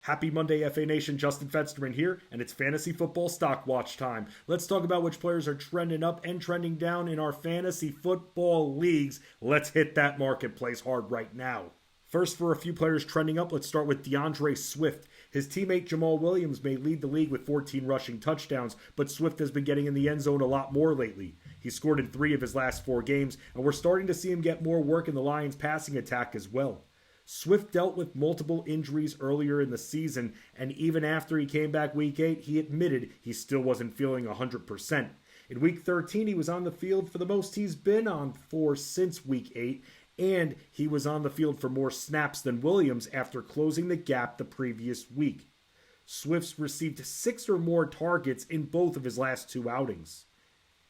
Happy Monday, FA Nation. Justin Fensterman here, and it's Fantasy Football Stock Watch time. Let's talk about which players are trending up and trending down in our fantasy football leagues. Let's hit that marketplace hard right now. First, for a few players trending up, let's start with DeAndre Swift. His teammate Jamal Williams may lead the league with 14 rushing touchdowns, but Swift has been getting in the end zone a lot more lately. He scored in 3 of his last 4 games, and we're starting to see him get more work in the Lions' passing attack as well. Swift dealt with multiple injuries earlier in the season, and even after he came back Week 8, he admitted he still wasn't feeling 100%. In Week 13, he was on the field for the most he's been on for since Week 8, and he was on the field for more snaps than Williams after closing the gap the previous week. Swift's received 6 or more targets in both of his last 2 outings.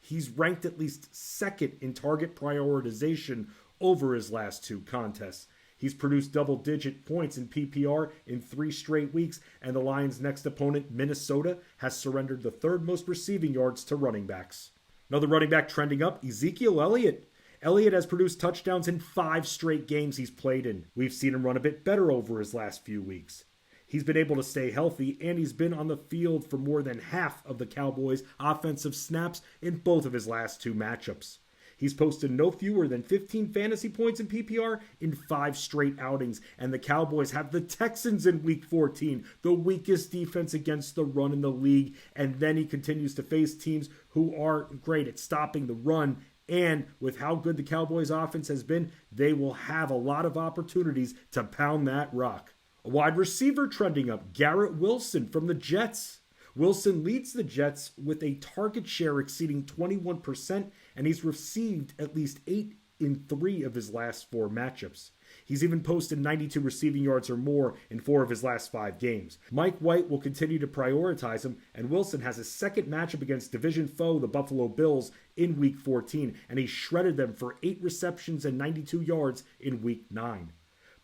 He's ranked at least second in target prioritization over his last 2 contests. He's produced double-digit points in PPR in 3 straight weeks, and the Lions' next opponent, Minnesota, has surrendered the 3rd most receiving yards to running backs. Another running back trending up, Ezekiel Elliott. Elliott has produced touchdowns in 5 straight games he's played in. We've seen him run a bit better over his last few weeks. He's been able to stay healthy, and he's been on the field for more than half of the Cowboys' offensive snaps in both of his last 2 matchups. He's posted no fewer than 15 fantasy points in PPR in 5 straight outings, and the Cowboys have the Texans in Week 14, the weakest defense against the run in the league, and then he continues to face teams who are great at stopping the run, and with how good the Cowboys' offense has been, they will have a lot of opportunities to pound that rock. A wide receiver trending up, Garrett Wilson from the Jets. Wilson leads the Jets with a target share exceeding 21%, and he's received at least 8 in 3 of his last 4 matchups. He's even posted 92 receiving yards or more in 4 of his last 5 games. Mike White will continue to prioritize him, and Wilson has his second matchup against division foe, the Buffalo Bills, in Week 14, and he shredded them for 8 receptions and 92 yards in Week 9.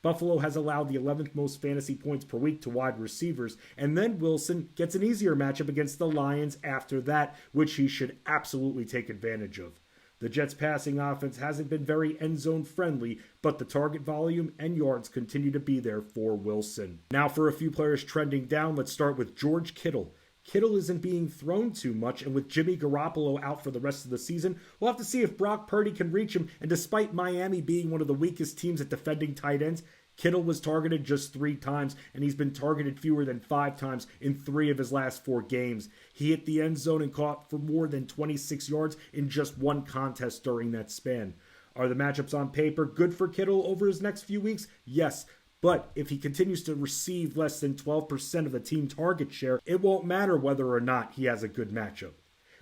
Buffalo has allowed the 11th most fantasy points per week to wide receivers, and then Wilson gets an easier matchup against the Lions after that, which he should absolutely take advantage of. The Jets' passing offense hasn't been very end zone friendly, but the target volume and yards continue to be there for Wilson. Now for a few players trending down, let's start with George Kittle. Kittle isn't being thrown too much, and with Jimmy Garoppolo out for the rest of the season, we'll have to see if Brock Purdy can reach him, and despite Miami being one of the weakest teams at defending tight ends, Kittle was targeted just 3 times, and he's been targeted fewer than 5 times in 3 of his last 4 games. He hit the end zone and caught for more than 26 yards in just 1 contest during that span. Are the matchups on paper good for Kittle over his next few weeks? Yes. But if he continues to receive less than 12% of the team target share, it won't matter whether or not he has a good matchup.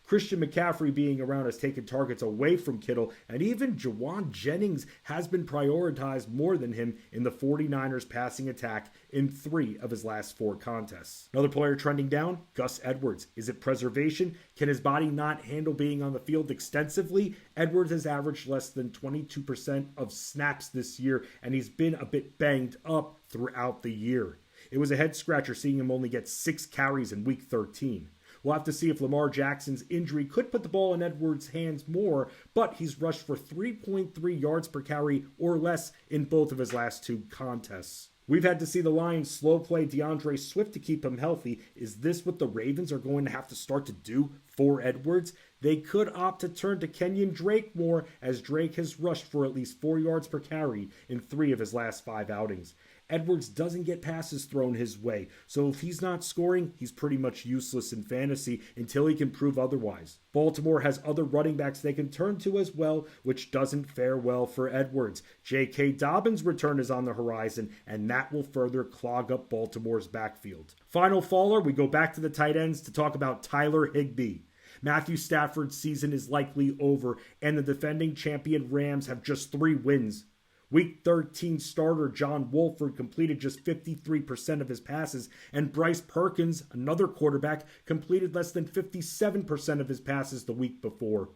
Christian McCaffrey being around has taken targets away from Kittle, and even Jawan Jennings has been prioritized more than him in the 49ers passing attack in 3 of his last 4 contests. Another player trending down, Gus Edwards. Is it preservation? Can his body not handle being on the field extensively? Edwards has averaged less than 22% of snaps this year, and he's been a bit banged up throughout the year. It was a head scratcher seeing him only get 6 carries in Week 13. We'll have to see if Lamar Jackson's injury could put the ball in Edwards' hands more, but he's rushed for 3.3 yards per carry or less in both of his last 2 contests. We've had to see the Lions slow play DeAndre Swift to keep him healthy. Is this what the Ravens are going to have to start to do for Edwards? They could opt to turn to Kenyon Drake more, as Drake has rushed for at least 4 yards per carry in 3 of his last 5 outings. Edwards doesn't get passes thrown his way, so if he's not scoring, he's pretty much useless in fantasy until he can prove otherwise. Baltimore has other running backs they can turn to as well, which doesn't fare well for Edwards. J.K. Dobbins' return is on the horizon, and that will further clog up Baltimore's backfield. Final faller, we go back to the tight ends to talk about Tyler Higbee. Matthew Stafford's season is likely over, and the defending champion Rams have just 3 wins. Week 13 starter John Wolford completed just 53% of his passes, and Bryce Perkins, another quarterback, completed less than 57% of his passes the week before.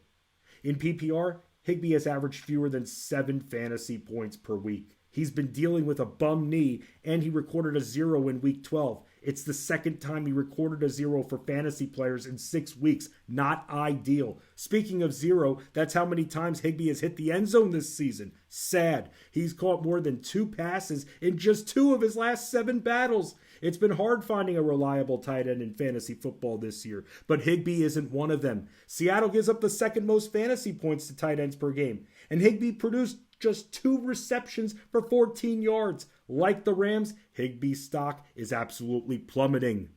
In PPR, Higbee has averaged fewer than 7 fantasy points per week. He's been dealing with a bum knee, and he recorded a 0 in Week 12. It's the second time he recorded a 0 for fantasy players in 6 weeks. Not ideal. Speaking of 0, that's how many times Higbee has hit the end zone this season. Sad. He's caught more than 2 passes in just 2 of his last 7 battles. It's been hard finding a reliable tight end in fantasy football this year, but Higbee isn't one of them. Seattle gives up the second most fantasy points to tight ends per game, and Higbee produced just 2 receptions for 14 yards. Like the Rams, Higbee's stock is absolutely plummeting.